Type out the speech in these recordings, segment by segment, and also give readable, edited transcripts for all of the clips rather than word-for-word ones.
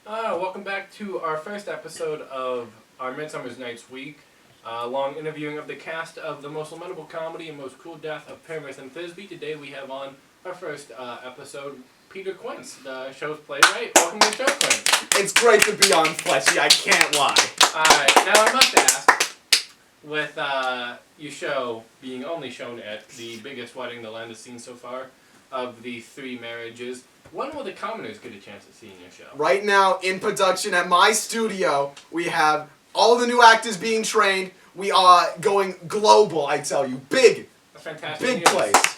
Welcome back to our first episode of our Midsummer's Night's Week. Long interviewing of the cast of the most lamentable comedy and most cruel death of Pyramus and Thisbe. Today we have on our first episode Peter Quince, the show's playwright. Welcome to the show, Quince. It's great to be on Fleshy, I can't lie. Alright, now I must ask, with your show being only shown at the biggest wedding the land has seen so far of the three marriages, when will the commoners get a chance at seeing your show? Right now, in production at my studio, we have all the new actors being trained. We are going global, I tell you. Big, That's fantastic big news. place.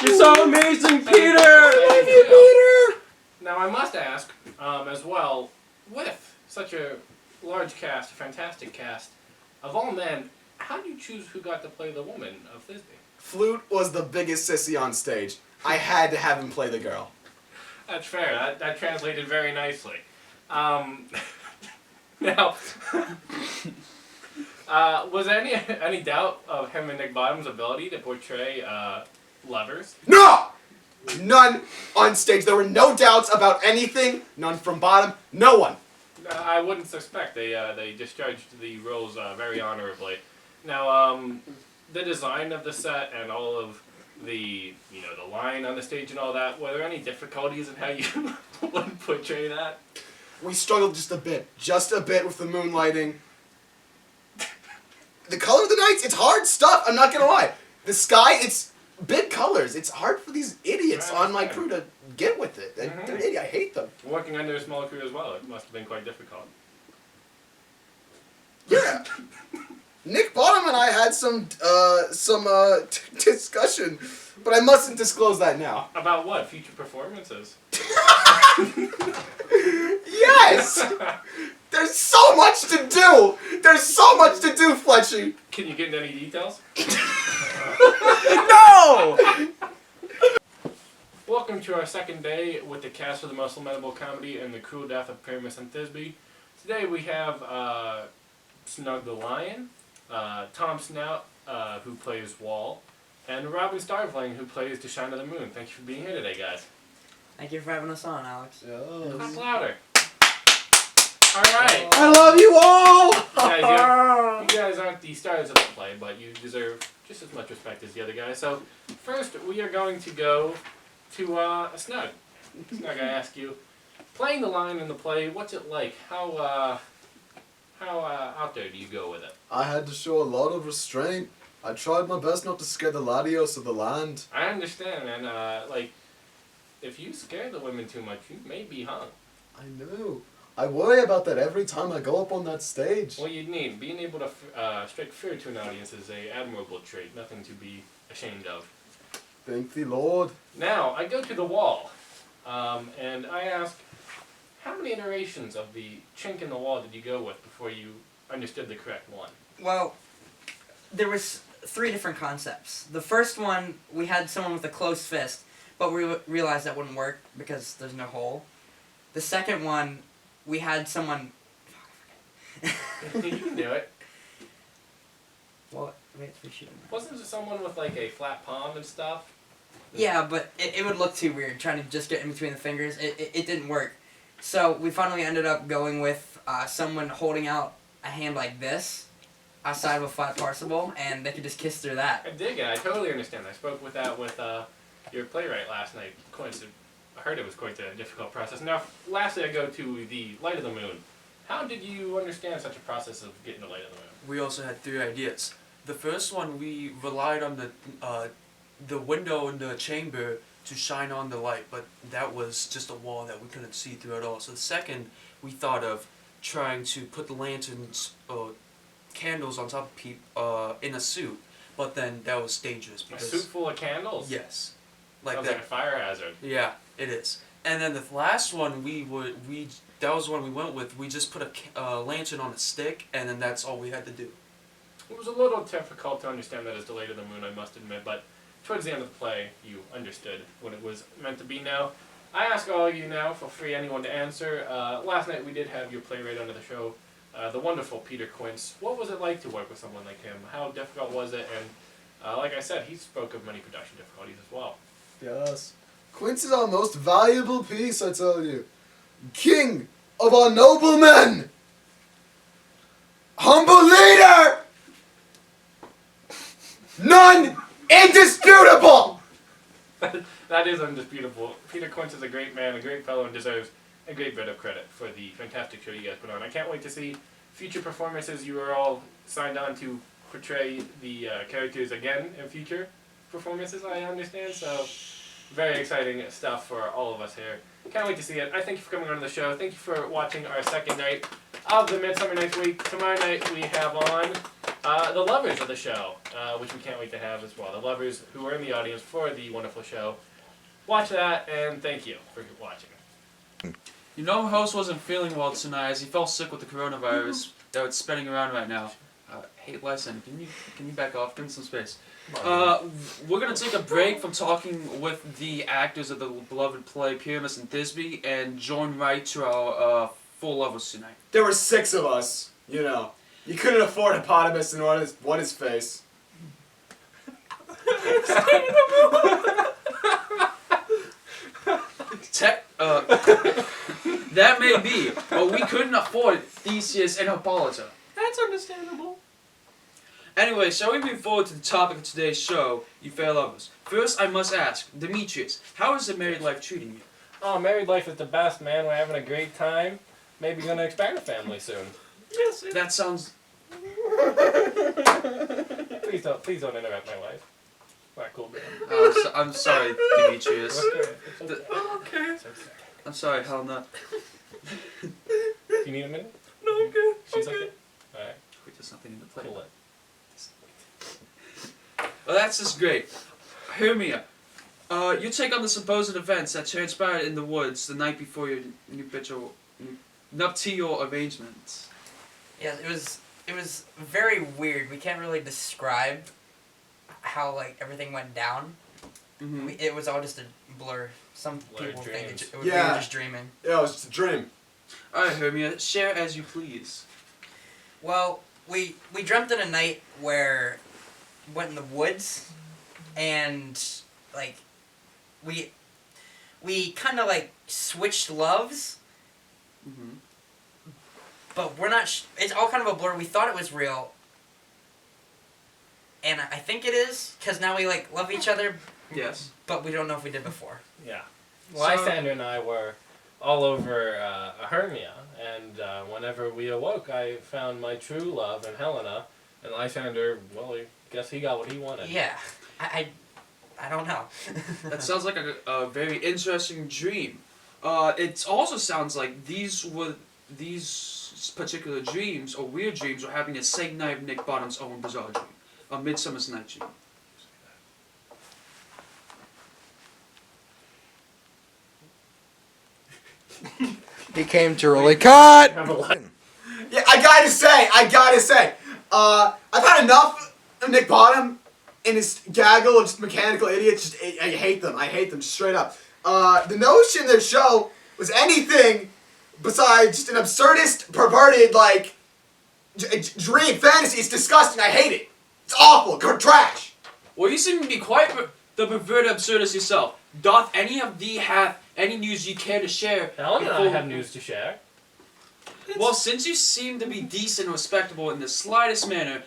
You're so amazing, Peter! I love you, Peter! Now I must ask, as well, with such a large cast, a fantastic cast, of all men, how do you choose who got to play the woman of Thisbe? Flute was the biggest sissy on stage. I had to have him play the girl. That's fair. That translated very nicely. Now, was there any doubt of him and Nick Bottom's ability to portray lovers? No! None on stage. There were no doubts about anything. None from Bottom. No one. I wouldn't suspect. They discharged the roles very honorably. Now, the design of the set and all of the line on the stage and all that, were there any difficulties in how you would portray that? We struggled just a bit with the moonlighting. The color of the nights, it's hard stuff, I'm not gonna lie. The sky, it's big colors. It's hard for these idiots on my crew to get with it. They're idiots, I hate them. Working under a small crew as well, it must have been quite difficult. Yeah. Nick Bottom and I had some discussion, but I mustn't disclose that now. About what? Future performances? Yes! There's so much to do! There's so much to do, Fletchy! Can you get into any details? No! Welcome to our second day with the cast of the most lamentable comedy and the cruel death of Pyramus and Thisbe. Today we have Snug the Lion, Tom Snout, who plays Wall, and Robin Starveling, who plays To Shine of the Moon. Thank you for being here today, guys. Thank you for having us on, Alex. Clap louder. Alright. I love you all! You guys aren't the stars of the play, but you deserve just as much respect as the other guys. So, first we are going to go to Snug. Snug, I ask you, playing the lion in the play, what's it like? How out there do you go with it? I had to show a lot of restraint. I tried my best not to scare the ladios of the land. I understand, man. If you scare the women too much, you may be hung. I know. I worry about that every time I go up on that stage. Well, you'd need. Being able to strike fear to an audience is a admirable trait, nothing to be ashamed of. Thank the Lord. Now, I go to the wall, and I ask, how many iterations of the chink in the wall did you go with before you understood the correct one? Well, there was 3 different concepts. The first one, we had someone with a closed fist, but we realized that wouldn't work because there's no hole. The second one, we had someone... You can do it. Well, we had 3 shooting. Wasn't there someone with like a flat palm and stuff? Yeah, but it would look too weird trying to just get in between the fingers. It didn't work. So we finally ended up going with someone holding out a hand like this outside of a flat participle, and they could just kiss through that. I dig it. I totally understand. I spoke with that with your playwright last night. I heard it was quite a difficult process. Now, lastly, I go to the Light of the Moon. How did you understand such a process of getting the Light of the Moon? We also had 3 ideas. The first one, we relied on the window in the chamber to shine on the light, but that was just a wall that we couldn't see through at all. So the second, we thought of trying to put the lanterns, candles on top of in a suit, but then that was dangerous A because suit full of candles? yes, like Sounds that. like a fire hazard. Yeah, it is. And then the last one, that was the one we went with. We just put a lantern on a stick, and then that's all we had to do. It was a little difficult to understand that as the Light of the Moon, I must admit, but towards the end of the play, you understood what it was meant to be. Now, I ask all of you now, feel free anyone to answer. Last night we did have your playwright onto the show, the wonderful Peter Quince. What was it like to work with someone like him? How difficult was it? And like I said, he spoke of many production difficulties as well. Yes. Quince is our most valuable piece, I tell you. king of our noblemen, humble leader, none indisputable. That is undisputable. Peter Quince is a great man, a great fellow, and deserves a great bit of credit for the fantastic show you guys put on. I can't wait to see future performances. You are all signed on to portray the characters again in future performances, I understand, so very exciting stuff for all of us here. Can't wait to see it. I thank you for coming on the show. Thank you for watching our second night of the Midsummer Night's Week. Tomorrow night we have on the lovers of the show, which we can't wait to have as well. The lovers who are in the audience for the wonderful show. Watch that, and thank you for watching. You know, host wasn't feeling well tonight as he fell sick with the coronavirus that was spreading around right now. Hey, Lyson, can you back off? Give me some space. We're gonna take a break from talking with the actors of the beloved play Pyramus and Thisbe and join right to our full lovers tonight. There were 6 of us, you know. You couldn't afford Hippopotamus and what his face. That may be, but we couldn't afford Theseus and Hippolyta. That's understandable. Anyway, shall we move forward to the topic of today's show, you fair lovers? First, I must ask, Demetrius, how is the married life treating you? Oh, married life is the best, man. We're having a great time. Maybe gonna expand a family soon. Yes, that sounds... Please don't interrupt my wife. Not cool, man. I'm sorry, Demetrius. It's okay. It's okay. I'm sorry, Helena. You need a minute? No, I'm good. She's okay? Alright. Wait, there's nothing in the plate. Cool it. Well, that's just great. Hermia, you take on the supposed events that transpired in the woods the night before your nuptial arrangements. Yeah, it was very weird. We can't really describe how like everything went down. Mm-hmm. It was all just a blur. Some Blurred people think dreams. we were just dreaming. Yeah, it was just a dream. Alright, Hermia, share as you please. Well, we dreamt in a night where we went in the woods, and like we kind of like switched loves, Mm-hmm. but we're not. It's all kind of a blur. We thought it was real, and I think it is because now we like love each other, Yes. but we don't know if we did before. Yeah. So- Lysander and I were all over Hermia, and whenever we awoke, I found my true love in Helena, and Lysander, well, I guess he got what he wanted. Yeah, I don't know. That sounds like a very interesting dream. It also sounds like these particular dreams or weird dreams were happening the same night of Nick Bottom's own bizarre dream, a Midsummer's Night Dream. He came to really cut. Have a lot. Yeah, I gotta say, I've had enough of Nick Bottom and his gaggle of just mechanical idiots. I hate them straight up. The notion of their show was anything besides just an absurdist, perverted, like, dream fantasy. It's disgusting, I hate it. It's awful, trash. Well, you seem to be quite the perverted absurdist yourself. Doth any of thee have any news you care to share? Helena and I have news to share. Well, since you seem to be decent and respectable in the slightest manner,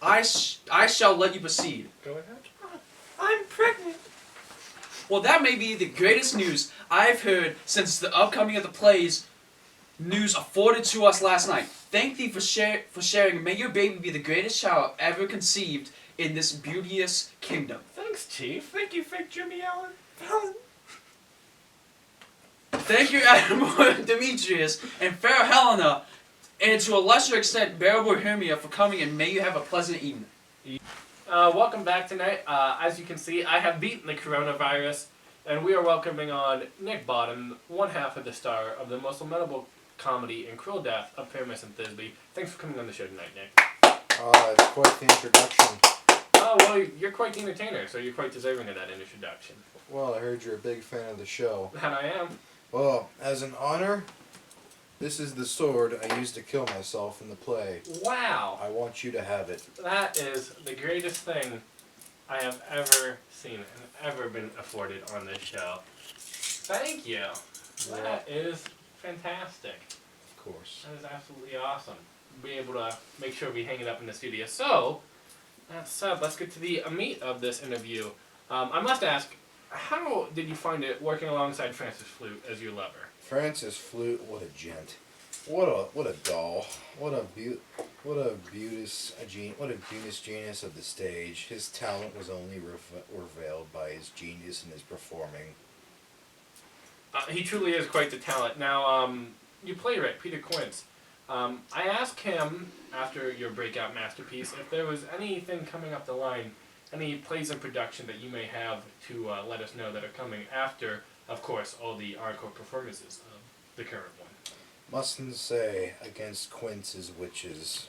I shall let you proceed. Go ahead. I'm pregnant. Well, that may be the greatest news I've heard since the upcoming of the plays news afforded to us last night. Thank thee for sharing. May your baby be the greatest child ever conceived in this beauteous kingdom. Thanks, Chief. Thank you, fake Jimmy Allen. Thank you, Admiral Demetrius and fair Helena, and to a lesser extent, bearable Hermia, for coming, and may you have a pleasant evening. Welcome back tonight. As you can see, I have beaten the coronavirus, and we are welcoming on Nick Bottom, one half of the star of the most lamentable comedy and cruel death of Pyramus and Thisbe. Thanks for coming on the show tonight, Nick. It's quite the introduction. Oh, well, you're quite the entertainer, so you're quite deserving of that introduction. Well, I heard you're a big fan of the show. And I am. Well, as an honor, this is the sword I used to kill myself in the play. Wow. I want you to have it. That is the greatest thing I have ever seen and ever been afforded on this show. Thank you. That is fantastic. Of course. That is absolutely awesome. Be able to make sure we hang it up in the studio. So, that said, let's get to the meat of this interview. I must ask, how did you find it working alongside Francis Flute as your lover? Francis Flute, what a gent. What a doll. What a beauteous genius of the stage. His talent was only revealed by his genius in his performing. He truly is quite the talent. Now, you playwright, Peter Quince. I asked him, after your breakout masterpiece, if there was anything coming up the line, any plays in production that you may have to let us know that are coming after, of course, all the encore performances of the current one. Mustn't say against Quince's witches.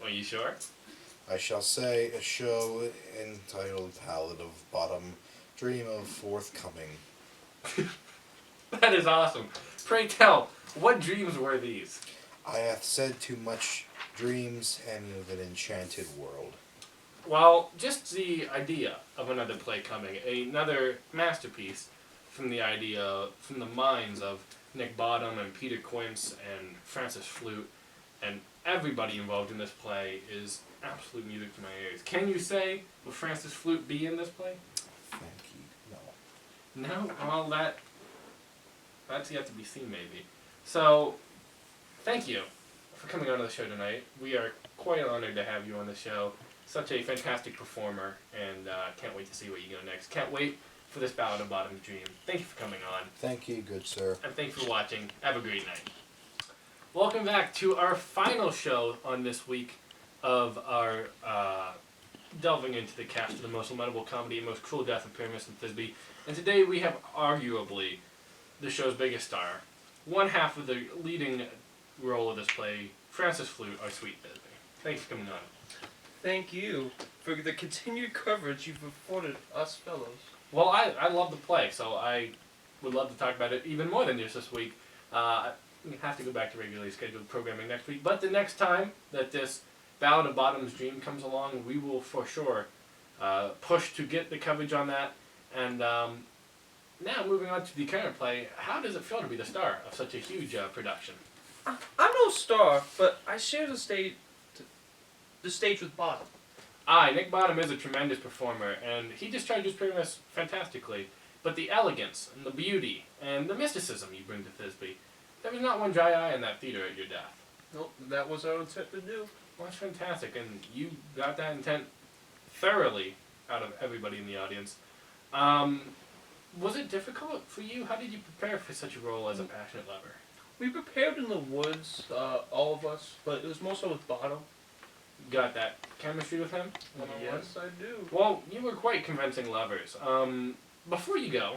Are you sure? I shall say a show entitled Ballad of Bottom, Dream of Forthcoming. That is awesome. Pray tell, what dreams were these? I hath said too much dreams and of an enchanted world. Well, just the idea of another play coming, another masterpiece from the minds of Nick Bottom and Peter Quince and Francis Flute and everybody involved in this play is absolute music to my ears. Can you say, will Francis Flute be in this play? Thank you. No. No? Well, that's yet to be seen, maybe. So, thank you for coming on to the show tonight. We are quite honored to have you on the show. Such a fantastic performer, and can't wait to see where you go next. Can't wait for this Ballad of Bottom's Dream. Thank you for coming on. Thank you, good sir. And thanks for watching. Have a great night. Welcome back to our final show on this week of our delving into the cast of the most lamentable comedy and most cruel death of Pyramus and Thisbe. And today we have arguably the show's biggest star, one half of the leading role of this play, Francis Flute, our sweet Thisbe. Thanks for coming on. Thank you for the continued coverage you've afforded us fellows. Well, I love the play, so I would love to talk about it even more than just this week. We have to go back to regularly scheduled programming next week, but the next time that this Ballad of Bottom's Dream comes along, we will for sure push to get the coverage on that. And now moving on to the current play, how does it feel to be the star of such a huge production? I'm no star, but I share the stage with Bottom. Aye, Nick Bottom is a tremendous performer, and he discharges Pyramus fantastically. But the elegance, and the beauty, and the mysticism you bring to Thisbe, there was not one dry eye in that theater at your death. Nope, that was our intent to do. Well, that's fantastic, and you got that intent thoroughly out of everybody in the audience. Was it difficult for you? How did you prepare for such a role as a passionate lover? We prepared in the woods, all of us, but it was more so with Bottom. Got that chemistry with him? One-on-one? Yes, I do. Well, you were quite convincing lovers. Before you go,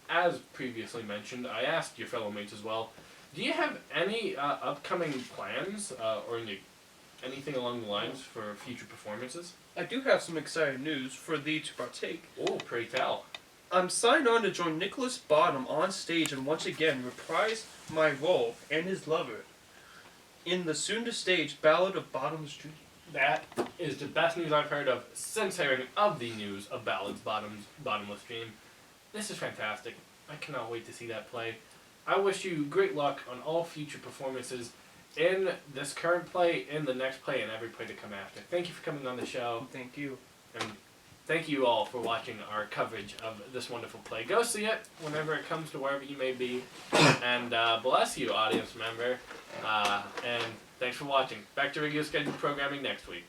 as previously mentioned, I asked your fellow mates as well, do you have any upcoming plans or anything along the lines for future performances? I do have some exciting news for thee to partake. Oh, pray tell. I'm signed on to join Nicholas Bottom on stage and once again reprise my role and his lover in the soon-to-stage Ballad of Bottom's Dream. That is the best news I've heard of since hearing of the news of Ballad's Bottomless Dream. This is fantastic. I cannot wait to see that play. I wish you great luck on all future performances in this current play, in the next play, and every play to come after. Thank you for coming on the show. Thank you. And thank you all for watching our coverage of this wonderful play. Go see it whenever it comes to wherever you may be. And bless you, audience member. And thanks for watching. Back to regular scheduled programming next week.